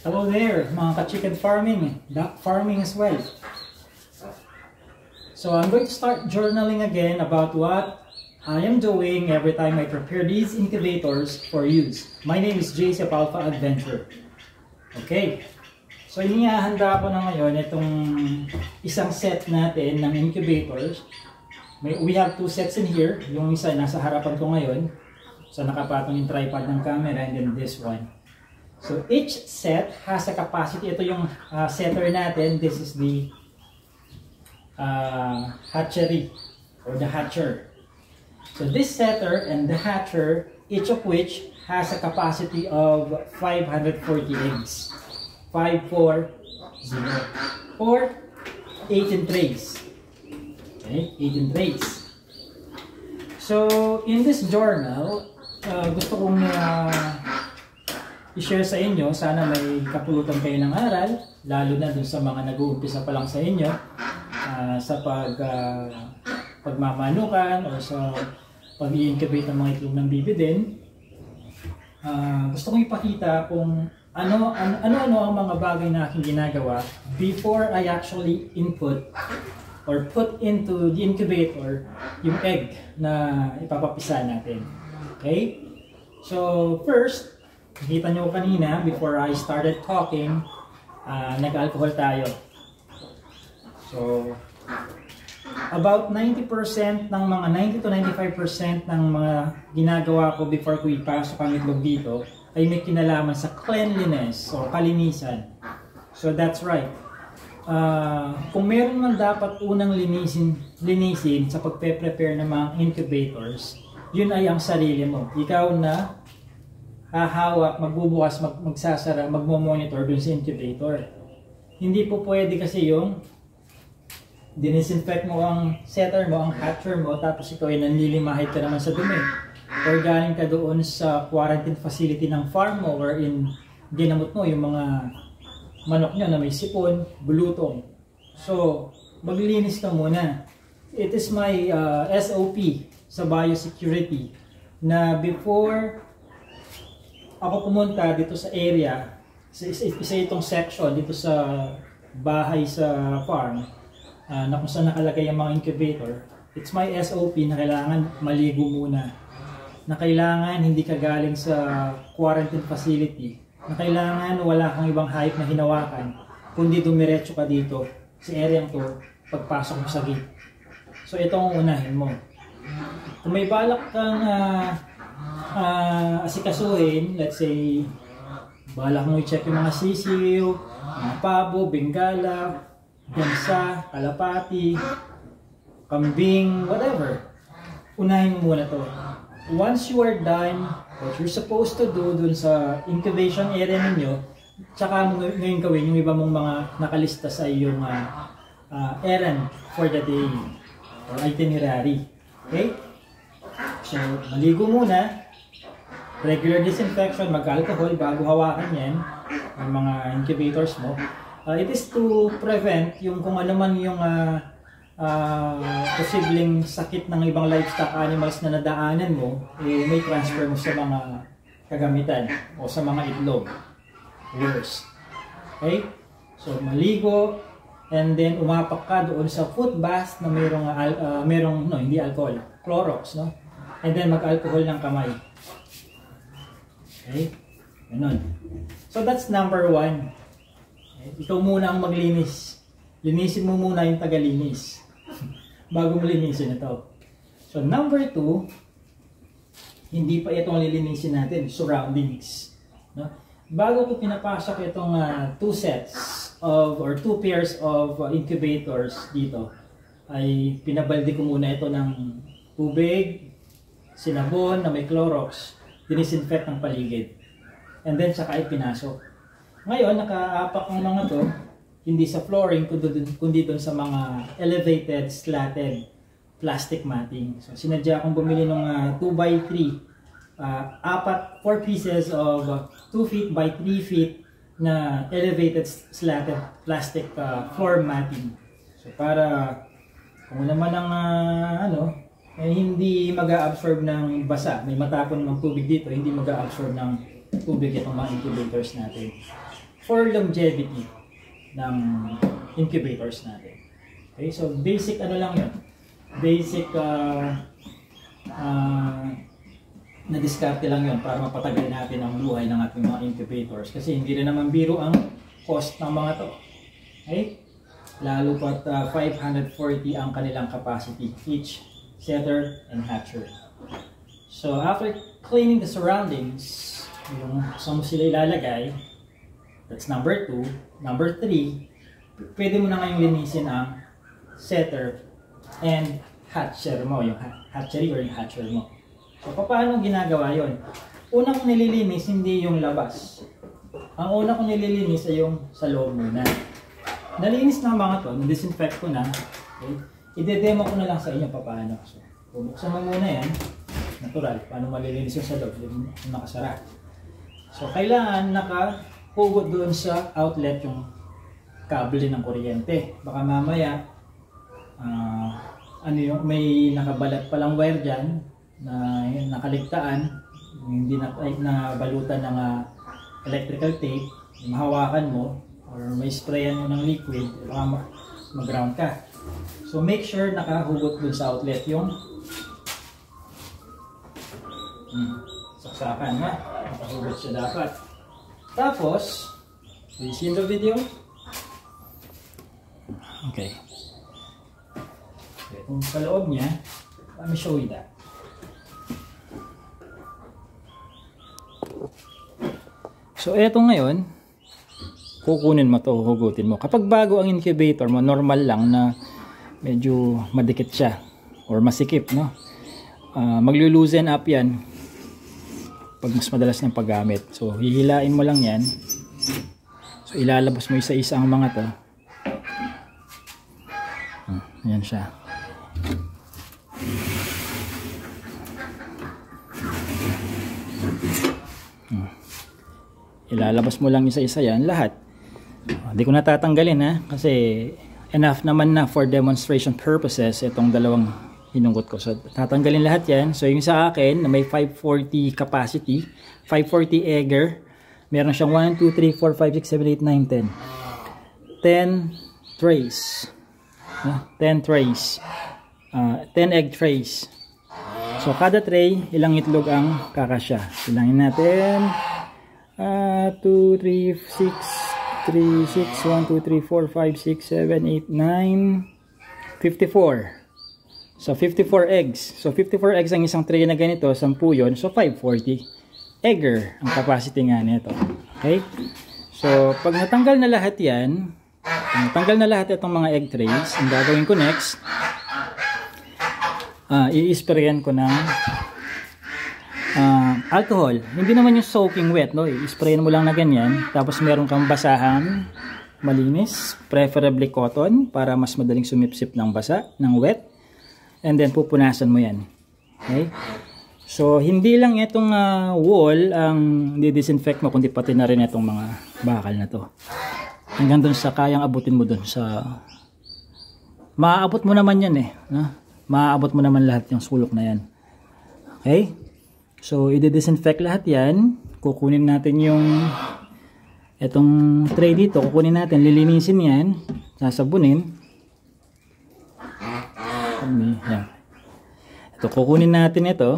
Hello there, mga ka-chicken farming, duck farming as well. So I'm going to start journaling again about what I am doing every time I prepare these incubators for use. My name is JC Alpha Adventure. Okay, so inihahanda ko na ngayon itong isang set natin ng incubators. We have two sets in here. Yung isa nasa harapan ko ngayon. So nakapatong yung tripod ng camera, and then this one. So each set has a capacity. Ito yung setter natin. This is the hatchery or the hatcher. So this setter and the hatcher, each of which has a capacity of 540 eggs. 540 or 18 trays. Okay, 18 trays. So in this journal, gusto kong i-share sa inyo, sana may kapulutan kayo ng aral, lalo na dun sa mga nag-uumpisa pa lang sa inyo, sa pagmamanukan o sa pag-i-incubate ng mga itlog ng bibi din. Gusto kong ipakita kung ano ang mga bagay na aking ginagawa before I actually input or put into the incubator yung egg na ipapapisa natin. Okay? So first, nakita nyo kanina, before I started talking, nag-alcohol tayo. So, about 90% ng mga 90 to 95% ng mga ginagawa ko before ko ipasok ang itlog dito ay may kinalaman sa cleanliness o kalinisan. So, that's right. Kung meron man dapat unang linisin sa pagpe-prepare ng mga incubators, yun ay ang sarili mo. Ikaw na hahawak, magbubukas, magsasara, magmo-monitor dun sa incubator. Hindi po pwede kasi yung dinisinfect mo ang setter mo, ang hatcher mo, tapos ikaw ay nanlilimahid ka naman sa dumi. Or galing ka doon sa quarantine facility ng farm mo wherein ginamot mo yung mga manok nyo na may sipon, bulutong. So, maglinis ka muna. It is my SOP sa biosecurity na before ako pumunta dito sa area, isa itong section dito sa bahay sa farm, na kung saan nakalagay ang mga incubator. It's my SOP na kailangan maligo muna, na kailangan hindi ka galing sa quarantine facility, na kailangan wala kang ibang hayop na hinawakan, kundi dumiretso ka dito sa area to pagpasok mo sa gate. So ito ang unahin mo. Kung may balak kang asikasuhin, let's say balak mo i-check yung mga sisiw, mga pabo, bengala, gansa, kalapati, kambing, whatever, unahin mo muna to. Once you are done what you're supposed to do dun sa incubation area ninyo, tsaka mo ngayon gawin yung iba mong mga nakalista sa iyong errand for the day or itinerary. Okay? So, maligo muna, regular disinfection, mag-alcohol bago hawakan yan, ang mga incubators mo. It is to prevent yung kung ano man yung posibleng sakit ng ibang livestock animals na nadaanan mo, may transfer mo sa mga kagamitan o sa mga itlog. Worse. Okay? So, maligo, and then umapak ka doon sa foot bath na merong hindi alcohol, Clorox, no? And then mag-alcohol ng kamay. Okay? Ganun. So that's number 1. Okay? Ikaw muna ang maglinis. Linisin mo muna yung tagalinis bago mo linisin ito. So number 2, hindi pa itong lilinisin natin, surroundings. No? Bago ko pinapasok itong 2 sets of or 2 pairs of incubators dito, ay pinabalde ko muna ito ng tubig, sinabon na may Clorox, dinisinfect ng paligid, and then saka ay pinasok. Ngayon, nakaapak ang mga to, hindi sa flooring, kundi doon sa mga elevated, slatted plastic matting. So, sinadya akong bumili ng 2x3, 4 pieces of 2 feet by 3 feet na elevated slatted plastic floor matting. So para kung naman ang hindi mag-a-absorb ng basa, may matapon ng tubig dito, hindi mag-a-absorb ng tubig itong mga incubators natin. For longevity ng incubators natin. Okay, so basic lang yun. Basic na diskarte lang yun para mapatagal natin ang buhay ng ating mga incubators. Kasi hindi rin naman biro ang cost ng mga to. Okay? Lalo pat 540 ang kanilang capacity each setter and hatcher. So after cleaning the surroundings, yung saan mo sila ilalagay, that's number 2. Number 3, pwede mo na ngayong linisin ang setter and hatcher mo, yung hatchery or yung hatcher mo. So paano ginagawa yon? Una kong nililinis hindi yung labas. Ang una kong nililinis ay yung sa loob muna. Nalinis na mga to, na-disinfect ko na. Okay? I-demo ko na lang sa inyo paano. So, bubuksan mo muna yan. Natural. Paano malilinis yung sa loob? Yung nakasara. So, kailangan nakahugot doon sa outlet yung kable ng kuryente. Baka mamaya, may nakabalat palang wire dyan na nakaligtaan. Hindi na balutan ng electrical tape. Mahawakan mo or may sprayan mo ng liquid, baka mag-ground ka. So make sure nakahugot dun sa outlet yung saksakan ha. Nakahugot siya dapat. Tapos, do you see the video? Okay. Kung sa loob niya, let me show you that. So eto ngayon, kukunin mo to, hugutin mo. Kapag bago ang incubator mo, normal lang na medyo madikit siya or masikip, no? Maglo-loosen up yan pag mas madalas ng paggamit. So hihilain mo lang yan. So ilalabas mo isa-isa ang mga to. Ayan siya. Ilalabas mo lang isa-isa yan, lahat. Hindi ko natatanggalin ha, kasi enough naman na for demonstration purposes itong dalawang hinungkot ko. So tatanggalin lahat yan. So yung sa akin na may 540 capacity, 540 Egger, meron siyang 1, 2, 3, 4, 5, 6, 7, 8, 9, 10 trays. 10 trays. 10 egg trays. So kada tray, ilang itlog ang kakasya. Ilangin natin. 2, 3, 6, 3, 6, 1, 2, 3, 4, 5, 6, 7, 8, 9, 54. So 54 eggs. So 54 eggs ang isang tray na ganito, 10 yun. So 540 Egger ang capacity nga nito. Okay? So pag natanggal na lahat yan, natanggal na lahat itong mga egg trays, ang gagawin ko next, i-sprayan ko ng alcohol. Hindi naman yung soaking wet, no? I-sprayan mo lang na ganyan, tapos meron kang basahan malinis, preferably cotton para mas madaling sumipsip ng basa, ng wet, and then pupunasan mo yan. Okay? So hindi lang itong wall ang di-disinfect mo, kundi pati na rin itong mga bakal na to. Hanggang dun sa kayang abutin mo dun sa maaabot mo naman yan no? Maaabot mo naman lahat yung sulok na yan. Okay? So i-disinfect lahat yan. Kukunin natin yung itong tray dito, kukunin natin, lilinisin yan, sasabunin. Yan. Ito, kukunin natin ito,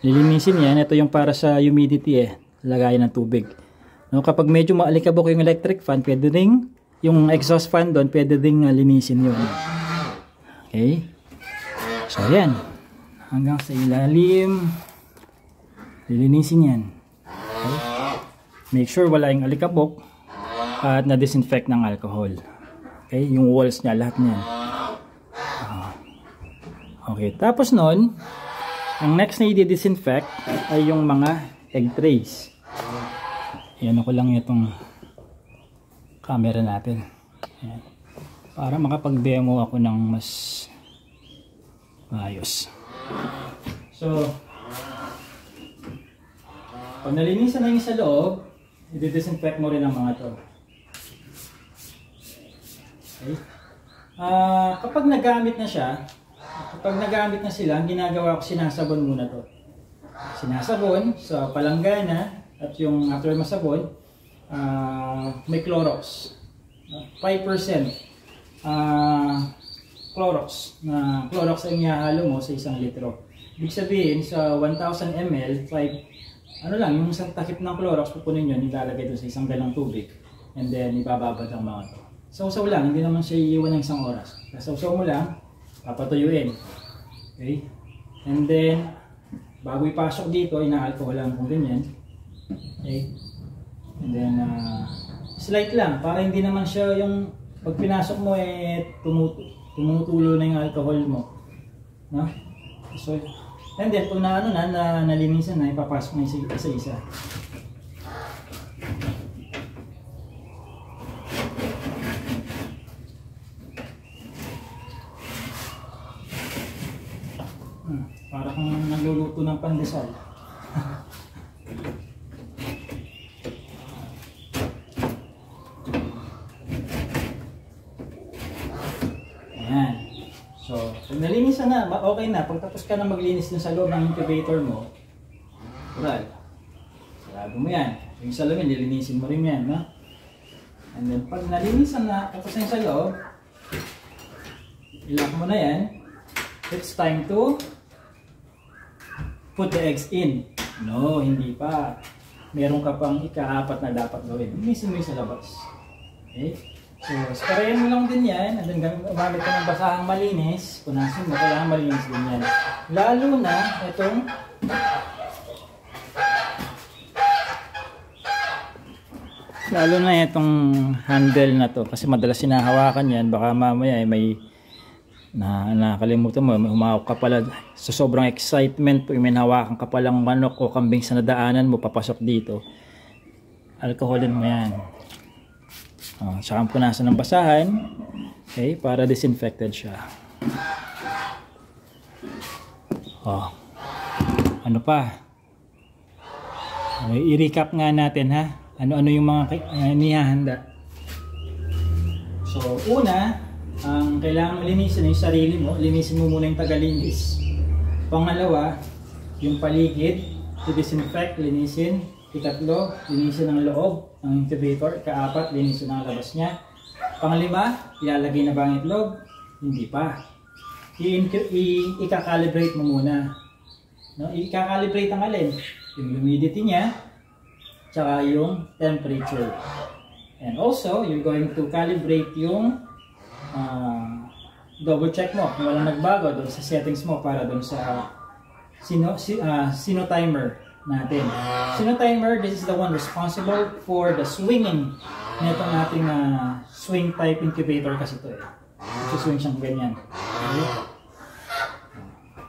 lilinisin yan. Ito yung para sa humidity lagayan ng tubig. No, kapag medyo maalikabok yung electric fan, pwede ring yung exhaust fan doon, pwede ring linisin yun. Okay? So yan, hanggang sa ilalim, lilinisin yan. Okay? Make sure wala yung alikabok at na-disinfect ng alcohol. Okay? Yung walls niya, lahat niyan. Okay, tapos nun, ang next na i-disinfect ay yung mga egg trays. Ayan ako lang itong camera natin. Ayan. Para makapag-demo ako ng mas maayos. So, pag nalinisan na yung sa loob, i-disinfect mo rin ang mga to. Okay. Kapag nagamit na siya, sila, ang ginagawa ko, sinasabon muna to. Sinasabon sa palanggana at yung after masabon, may Clorox. 5% Clorox. Clorox ang ihahalo mo sa 1 litro. Ibig sabihin, sa 1,000 ml, yung isang takip ng Clorox, pupunin yun, ilalagay doon sa 1 galong tubig. And then, ibababad ang mga to. Sausaw lang, hindi naman siya iiwan ng 1 oras. Sausaw mo lang, papatuyuin. Okay? And then, bago ipasok dito, ina-alcohol lang kung ganyan. Okay? And then, slight lang, para hindi naman siya yung pag pinasok mo tumutulo na yung alcohol mo. No? So, and then, kung nalinisan na, ipapasok na isa-isa. Para kung nagluluto ng pandesal. Ayan. So, pag nalinisan na, okay na. Pagtapos ka na maglinis sa loob ng incubator mo, sarado mo yan. Yung salamin, nilinisin mo rin yan. No? And then, pag nalinisan na, tapos na yung sa loob, ilock mo na yan. It's time to put the eggs in. No, hindi pa. Meron ka pang ika-4 na dapat gawin. Linisin mo yung sa labas. Okay? So, sprayan mo lang din yan. And then, gamit ka ng basahang malinis. Punasin mo, kailangan malinis din yan. Lalo na, itong handle na to. Kasi madalas sinahawakan yan. Baka mamaya may nakalimutan mo, humawak ka pala sa sobrang excitement, pag may hawakan ka palang manok o kambing sa nadaanan mo, papasok dito, alcoholin mo yan. Tsaka punasan ng basahan, okay, para disinfected siya. Ano pa? I-recap nga natin, ha, ano-ano yung mga nihahanda. So, una, ang kailangan mo linisin yung sarili mo, linisin mo muna yung tagalinis. Pangalawa, yung paligid, to disinfect, linisin. Ikatlo, linisin ang loob ng incubator. Ika-4, linisin ang labas niya. Panglima, ilalagay na ba ang itlog? Hindi pa. Ika-calibrate mo muna. No? Ika-calibrate ang alin? Yung humidity niya, tsaka yung temperature. And also, you're going to calibrate yung double check mo kung walang nagbago doon sa settings mo para doon sa Sino-timer natin. Sino-timer, this is the one responsible for the swinging nitong ating swing type incubator kasi ito swing siyang ganyan. Okay?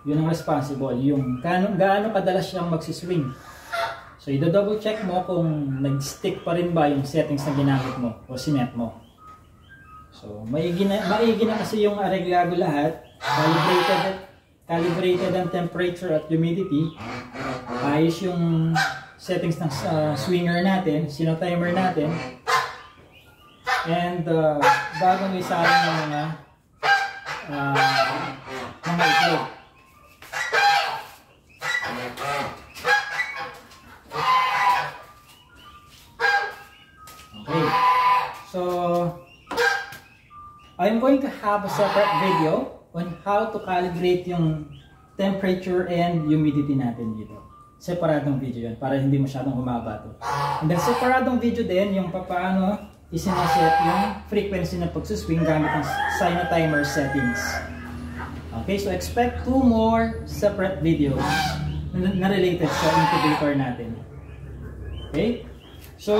Yun ang responsible, yung gaano kadalas siyang magsiswing. So i-double check mo kung nag-stick pa rin ba yung settings na ginamit mo o sinet mo. So, maigi na kasi yung areglado lahat, calibrated ang temperature at humidity, ayos yung settings ng swinger natin, sino-timer natin, and bagong isahin ng mga itlog. Okay, so I'm going to have a separate video on how to calibrate yung temperature and humidity natin dito. Separadong video yan para hindi masyadong humaba to. And then separadong video din yung paano isinaset yung frequency ng pagsuswing gamit ang Sino-timer settings. Okay, so expect 2 more separate videos na related sa incubator natin. Okay? So,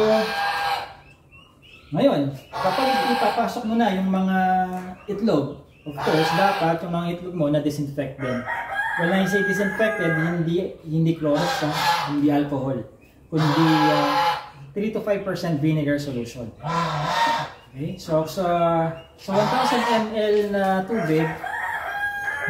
ngayon, kapag ipapasok mo na yung mga itlog, of course, dapat yung mga itlog mo na-disinfect din. When I say disinfected, hindi Clorox, hindi alcohol, kundi 3 to 5% vinegar solution. Okay? So, sa 1,000 ml na tubig,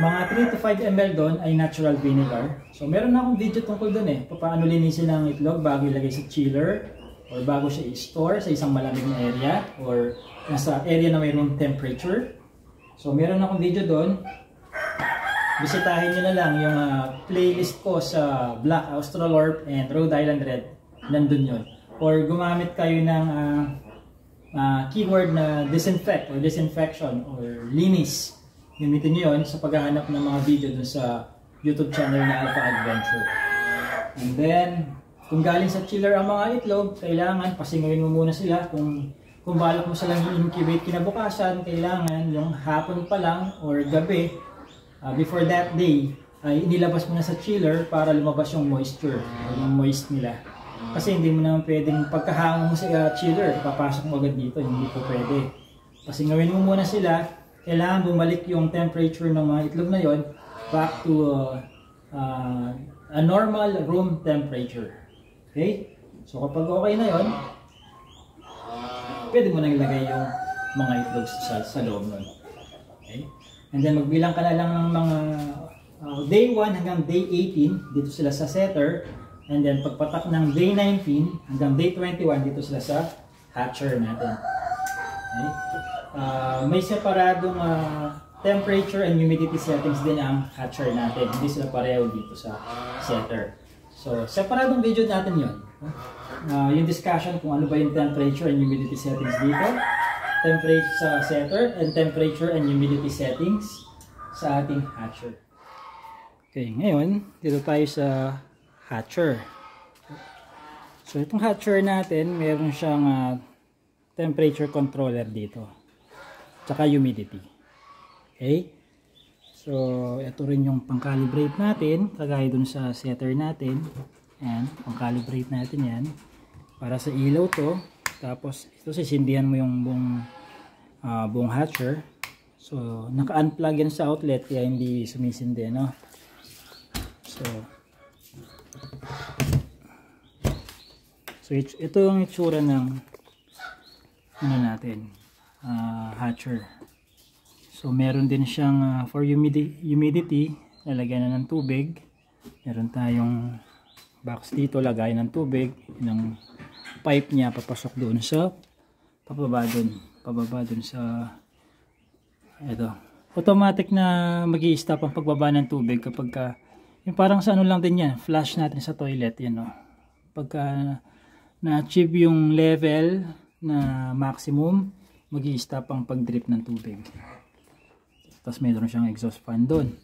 mga 3 to 5 ml doon ay natural vinegar. So, meron na akong video tungkol doon paano linisin ang itlog bago ilagay sa chiller. or bago siya i-store sa isang malamig na area or nasa area na may room temperature. So meron akong video doon. Bisitahin nyo na lang yung playlist ko sa Black Australorp and Rhode Island Red. Nandun yun. Or gumamit kayo ng keyword na disinfect or disinfection or linis. Gamitin nyo yun sa paghahanap ng mga video dun sa YouTube channel na Alpha Adventure. And then, kung galing sa chiller ang mga itlog, kailangan pasingawin mo muna sila. Kung balak mo silang i-incubate kinabukasan, kailangan yung hapon pa lang or gabi, before that day, ay inilabas mo na sa chiller para lumabas yung moisture o yung moist nila. Kasi hindi mo naman pwedeng pagkahango mo sa chiller, papasok mo agad dito, hindi po pwede. Pasingawin mo muna sila, kailangan bumalik yung temperature ng mga itlog na yon back to a normal room temperature. Okay? So kapag okay na yon, pwede mo nang ilagay yung mga itlog sa loob nun. Okay? And then magbilang ka na lang ng mga day 1 hanggang day 18 dito sila sa setter. And then pagpatak ng day 19 hanggang day 21 dito sila sa hatcher natin. Okay? May separadong temperature and humidity settings din ang hatcher natin. Hindi sila pareho dito sa setter. So separadong video natin yun. Yung discussion kung ano ba yung temperature and humidity settings dito, temperature sa setter, and temperature and humidity settings sa ating hatcher. Okay, ngayon dito tayo sa hatcher. So itong hatcher natin, meron siyang temperature controller dito, tsaka humidity. Okay, so ito rin yung pang-calibrate natin, kagaya dun sa setter natin. Yan, pang-calibrate natin yan. Para sa ilaw to. Tapos ito sisindihan mo yung buong hatcher. So naka-unplug yan sa outlet kaya hindi sumisindi, no? So ito yung itsura ng ano natin, hatcher. So meron din siyang for humidity, lalagyan na ng tubig. Meron tayong box dito, lagay ng tubig, yung pipe niya papasok doon sa pababa doon sa ito. Automatic na magi-stop ang pagbaba ng tubig kapag yung parang sa ano lang din yan, flush natin sa toilet, yan, no? Pagka na-achieve yung level na maximum, magi-stop ang pag-drip ng tubig. Tapos mayroon siyang exhaust fan doon.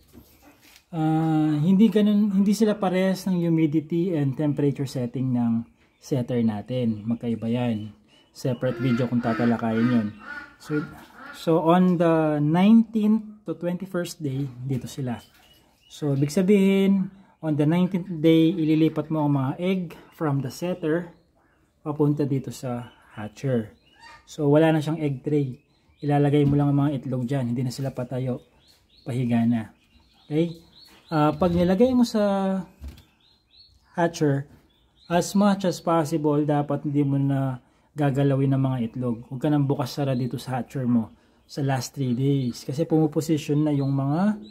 Hindi sila parehas ng humidity and temperature setting ng setter natin. Magkaiba yan. Separate video kung tatalakayin yun. So on the 19th to 21st day, dito sila. So ibig sabihin, on the 19th day, ililipat mo ang mga egg from the setter papunta dito sa hatcher. So wala na siyang egg tray. Ilalagay mo lang ang mga itlog dyan. Hindi na sila patayo. Pahiga na. Okay? Pag nilagay mo sa hatcher, as much as possible, dapat hindi mo na gagalawin ng mga itlog. Huwag ka nang bukas sara dito sa hatcher mo sa last 3 days. Kasi pumuposisyon na yung mga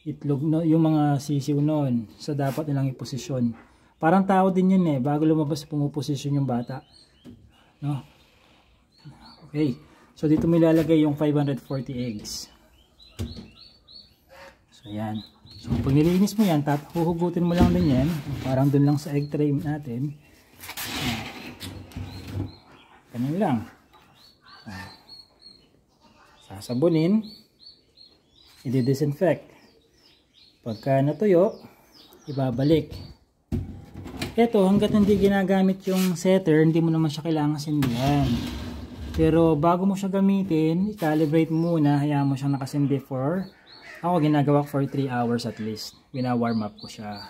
itlog, yung mga sisiw noon. So dapat nilang iposisyon. Parang tao din yun eh. Bago lumabas, pumuposisyon yung bata. No? Okay. So dito mo ilalagay yung 540 eggs. So yan. So pag nilinis mo yan, huhugutin mo lang din yan. Parang dun lang sa egg tray natin. Ganun lang. Sasabunin. I-disinfect. Pagka natuyo, ibabalik. Ito, hanggat hindi ginagamit yung setter, hindi mo naman siya kailangan sindihan. Pero bago mo siya gamitin, i-calibrate mo muna, hayaan mo siyang nakasindi for, ako ginagawa for 3 hours at least. Wina-warm up ko siya.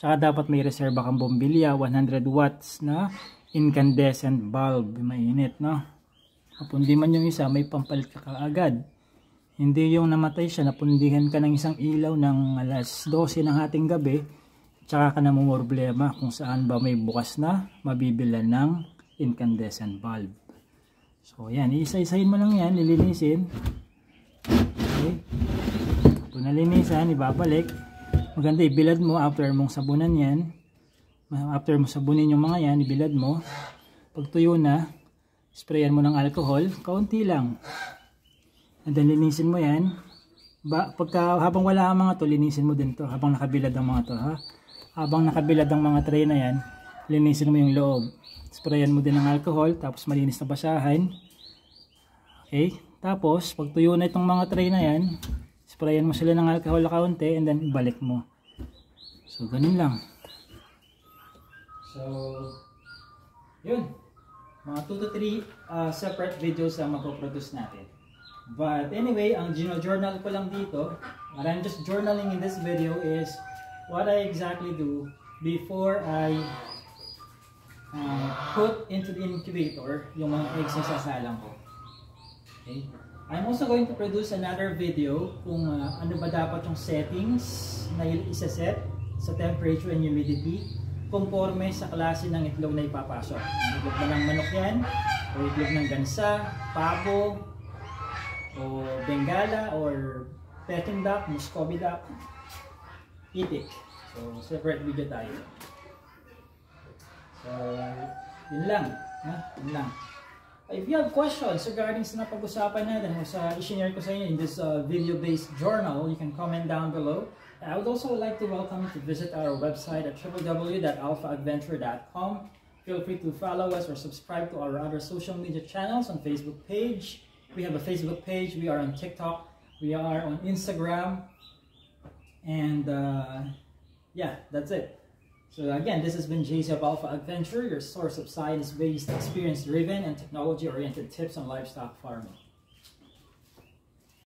Tsaka dapat may reserba kang bombilya, 100 watts na incandescent bulb, mainit, no? Napundi man yung isa, may pampalit ka kaagad. Hindi yung namatay siya, napundihan ka ng isang ilaw ng alas 12 ng hating gabi, tsaka ka na problema kung saan ba may bukas na mabibilan ng incandescent bulb. So yan, iisa-isahin mo lang yan, lilinisin. Okay. Kung nalinisan, ibabalik. Maganda ibilad mo after mong sabunan yan. After mo sabunin yung mga yan, ibilad mo. Pag tuyo na, sprayan mo ng alcohol, kaunti lang. And then linisin mo yan. Habang wala ang mga to, linisin mo din to. Habang nakabilad ang mga to, ha? Habang nakabilad ang mga tray na yan, linisin mo yung loob. Sprayan mo din ng alcohol, tapos malinis na basahan. Okay? Tapos, pag tuyo na itong mga tray na yan, sprayan mo sila ng alcohol na kaunti, and then ibalik mo. So, ganun lang. So, yun. Mga 2 to 3 separate videos ang mapoproduce natin. But anyway, ang journal ko lang dito, what I'm just journaling in this video is what I exactly do before I put into the incubator yung mga eggs na sasalang ko. Okay? I'm also going to produce another video kung ano ba dapat yung settings na isa-set sa temperature and humidity conforme sa klase ng itlog na ipapasok. Itlog ba ng manok yan? O itlog ng gansa, pabo, o Bengala, or Peking duck, Muscovy duck, itik. So, separate video tayo. So, yun lang. Yun lang. If you have questions regarding sa napag-usapan natin o sa i-share ko sa inyo in this video-based journal, you can comment down below. I would also like to welcome you to visit our website at www.alphaadventure.com. Feel free to follow us or subscribe to our other social media channels on Facebook page. We have a Facebook page, we are on TikTok, we are on Instagram, and yeah, that's it. So again, this has been JC of Alpha Adventure, your source of science-based, experience-driven, and technology-oriented tips on livestock farming.